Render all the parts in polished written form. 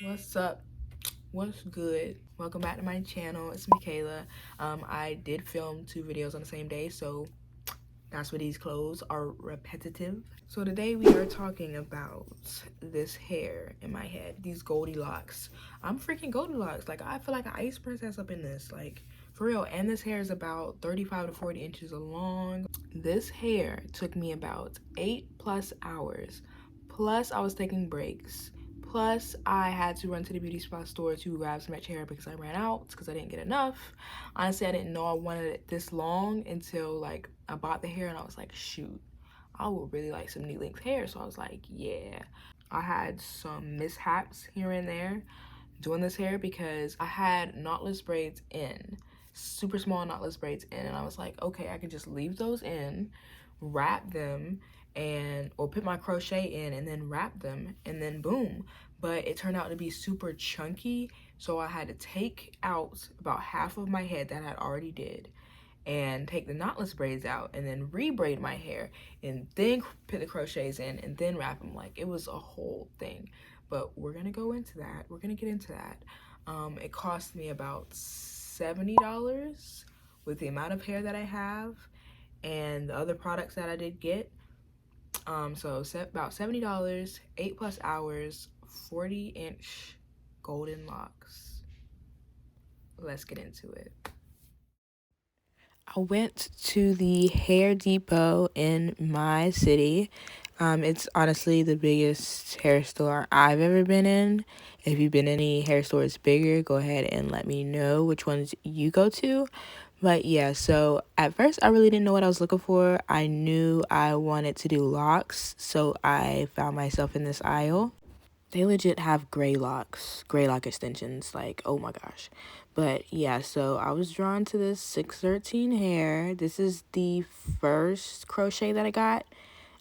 What's up? What's good? Welcome back to my channel. It's Michaela. I did film 2 videos on the same day, so that's why these clothes are repetitive. So today we are talking about this hair in my head, these Goldilocks. I'm freaking Goldilocks. Like, I feel like an ice princess up in this, like, for real. And this hair is about 35 to 40 inches long. This hair took me about 8+ hours. Plus, I was taking breaks. Plus, I had to run to the beauty supply store to grab some extra hair because I ran out because I didn't get enough. Honestly, I didn't know I wanted it this long until like I bought the hair and I was like, shoot, I would really like some knee length hair. So I was like, yeah. I had some mishaps here and there doing this hair because I had knotless braids in, super small knotless braids in, and I was like, okay, I can just leave those in, wrap them, and or put my crochet in and then wrap them, and then boom. But it turned out to be super chunky, so I had to take out about half of my head that I had already did and take the knotless braids out and then re-braid my hair and then put the crochets in and then wrap them. Like, it was a whole thing, but we're gonna go into that. We're gonna get into that. It cost me about $70 with the amount of hair that I have and the other products that I did get. So about $70, 8+ hours, 40-inch golden locks. Let's get into it. I went to the hair depot in my city. It's honestly the biggest hair store I've ever been in. If you've been in any hair stores bigger, go ahead and let me know which ones you go to. But yeah, so at first I really didn't know what I was looking for. I knew I wanted to do locks, so I found myself in this aisle. They legit have gray lock extensions, like, oh my gosh. But yeah, so I was drawn to this 613 hair. This is the first crochet that I got.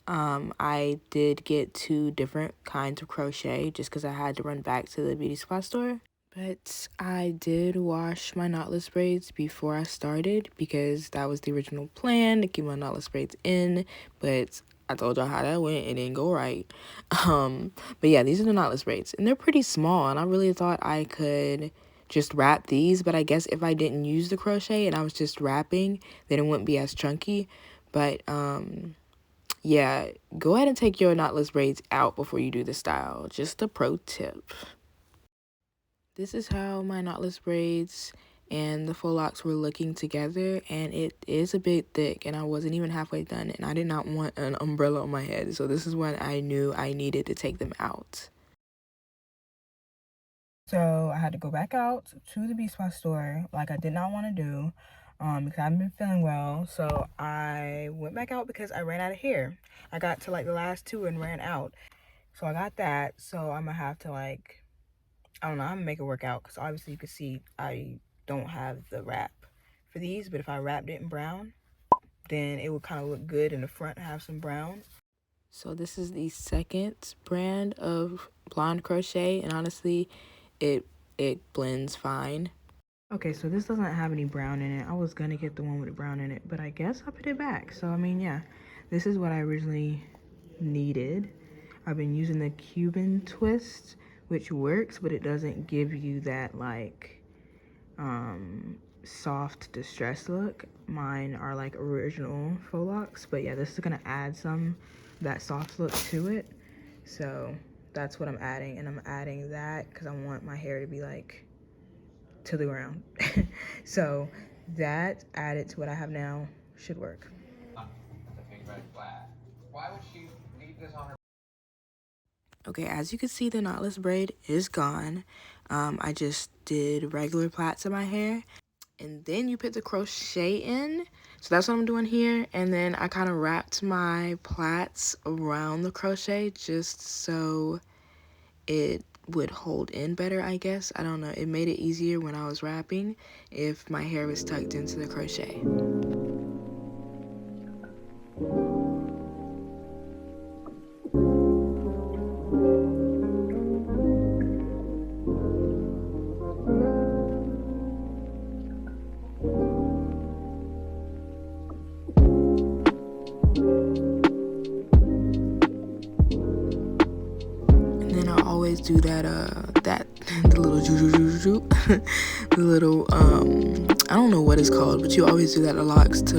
I did get 2 different kinds of crochet just because I had to run back to the beauty supply store. But I did wash my knotless braids before I started because that was the original plan, to keep my knotless braids in, but I told y'all how that went. It didn't go right. But yeah, these are the knotless braids, and they're pretty small, and I really thought I could just wrap these, but I guess if I didn't use the crochet and I was just wrapping, then it wouldn't be as chunky. But yeah, go ahead and take your knotless braids out before you do the style. Just a pro tip. This is how my knotless braids and the faux locks were looking together, and it is a bit thick, and I wasn't even halfway done, and I did not want an umbrella on my head, so this is when I knew I needed to take them out. So I had to go back out to the beauty supply store like I did not want to do because I haven't been feeling well. So I went back out because I ran out of hair. I got to like the last 2 and ran out. So I got that. So I'm gonna have to like, I don't know, I'm gonna make it work out because obviously you can see I don't have the wrap for these, but if I wrapped it in brown, then it would kind of look good in the front, have some brown. So this is the second brand of blonde crochet, and honestly, it blends fine. Okay, so this doesn't have any brown in it. I was gonna get the one with the brown in it, but I guess I put it back. So I mean, yeah, this is what I originally needed. I've been using the Cuban twist, which works, but it doesn't give you that like soft distressed look. Mine are like original faux locks, but yeah, this is gonna add some that soft look to it. So that's what I'm adding, and I'm adding that because I want my hair to be like to the ground. So that added to what I have now should work. Why would she leave this on her? Okay, as you can see, the knotless braid is gone. I just did regular plaits in my hair, and then you put the crochet in. So that's what I'm doing here, and then I kind of wrapped my plaits around the crochet just so it would hold in better, I guess. I don't know, it made it easier when I was wrapping if my hair was tucked into the crochet. And then I always do do that the little the little I don't know what it's called, but you always do that to locks to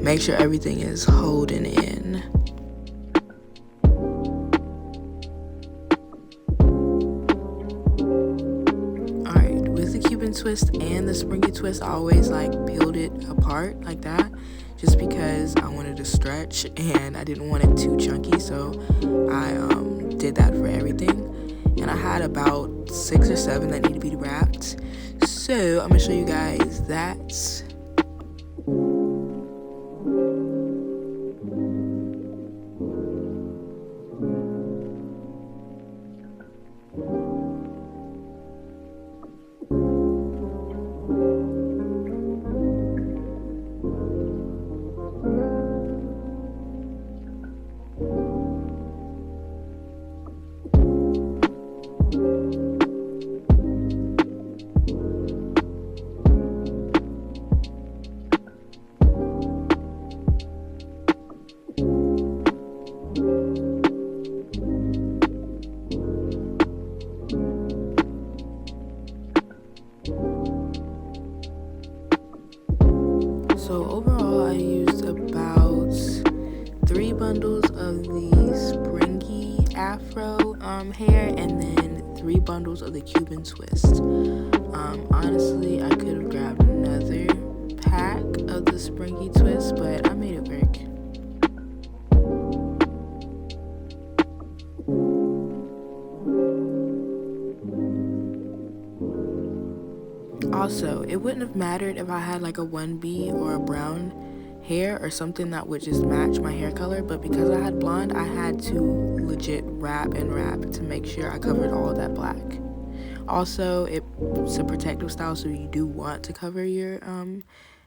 make sure everything is holding in. Alright, with the Cuban twist and the springy twist, I always like peeled it apart like that, just because I wanted to stretch and I didn't want it too chunky, so I did that for everything. And I had about 6 or 7 that need to be wrapped, so I'm gonna show you guys that. So overall, I used about 3 bundles of the springy afro hair, and then 3 bundles of the Cuban twist. Honestly, I could have grabbed another pack of the springy twist, but I made it work. Also, it wouldn't have mattered if I had like a 1B or a brown hair or something that would just match my hair color, but because I had blonde, I had to legit wrap and wrap to make sure I covered all of that black. Also, it's a protective style, so you do want to cover your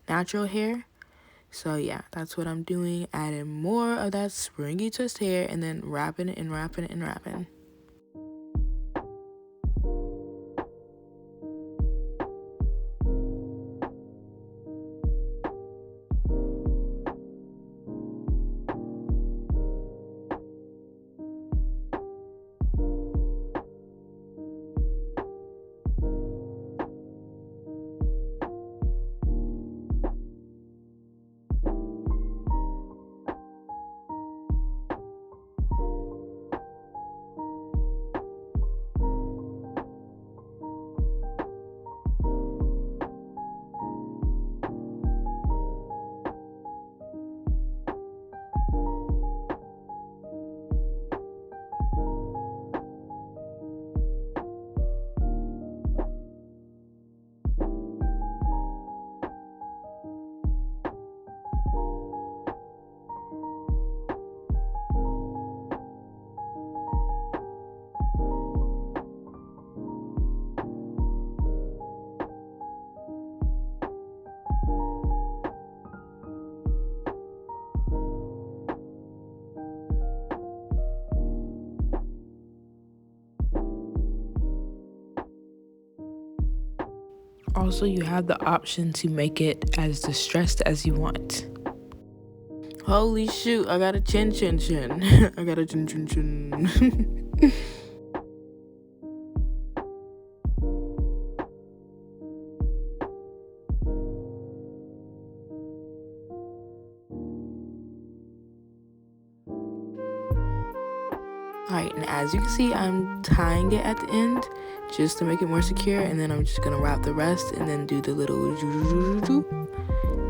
natural hair. So yeah, that's what I'm doing, adding more of that springy twist hair and then wrapping it and wrapping it and wrapping. Also, you have the option to make it as distressed as you want. Holy shoot, I got a chin. I got a chin. Alright, and as you can see, I'm tying it at the end just to make it more secure, and then I'm just gonna wrap the rest and then do the little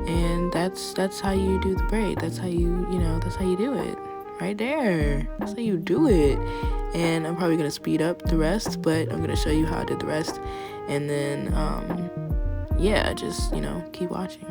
and that's how you do the braid. That's how that's how you do it right there. That's how you do it. And I'm probably gonna speed up the rest, but I'm gonna show you how I did the rest, and then yeah, just keep watching.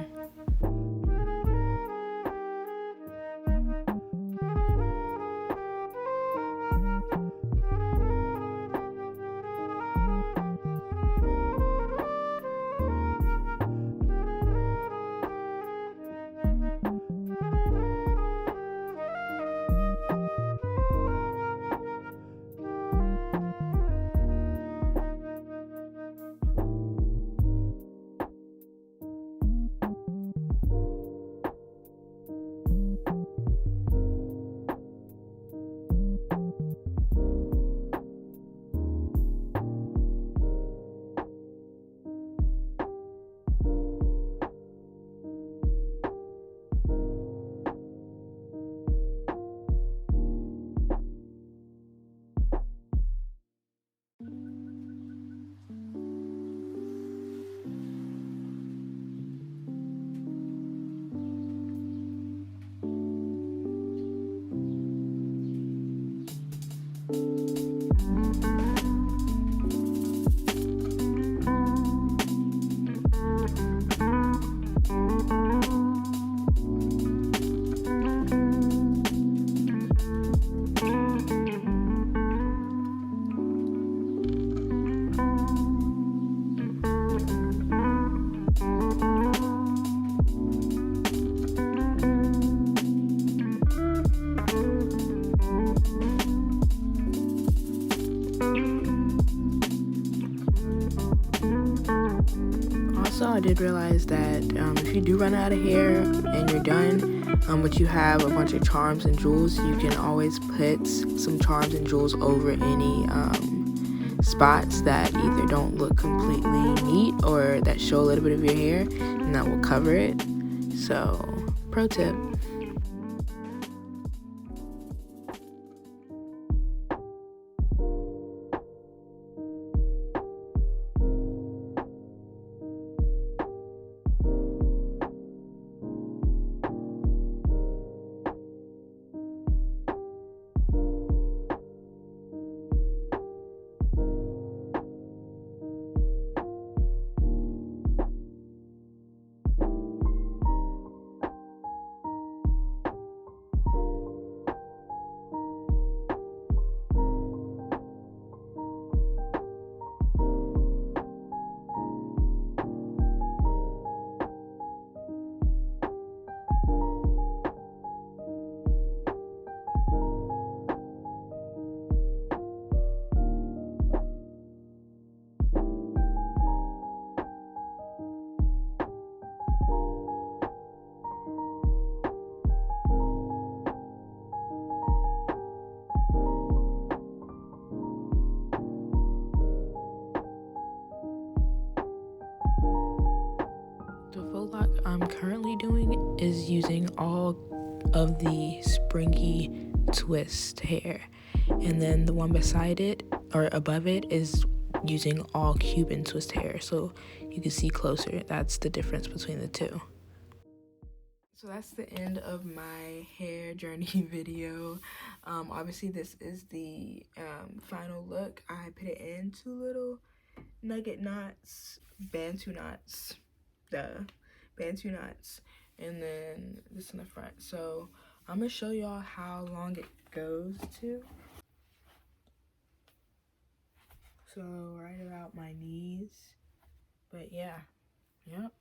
Also, I did realize that if you do run out of hair and you're done, but you have a bunch of charms and jewels, you can always put some charms and jewels over any spots that either don't look completely neat or that show a little bit of your hair, and that will cover it. So, pro tip. The faux lock I'm currently doing is using all of the springy twist hair, and then the one beside it or above it is using all Cuban twist hair, so you can see closer. That's the difference between the two. So that's the end of my hair journey video. Obviously this is the final look. I put it in 2 little nugget knots, bantu knots, bantu knots, and then this in the front. So I'm gonna show y'all how long it goes to. So right about my knees. But yeah, yep.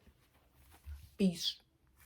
Peace.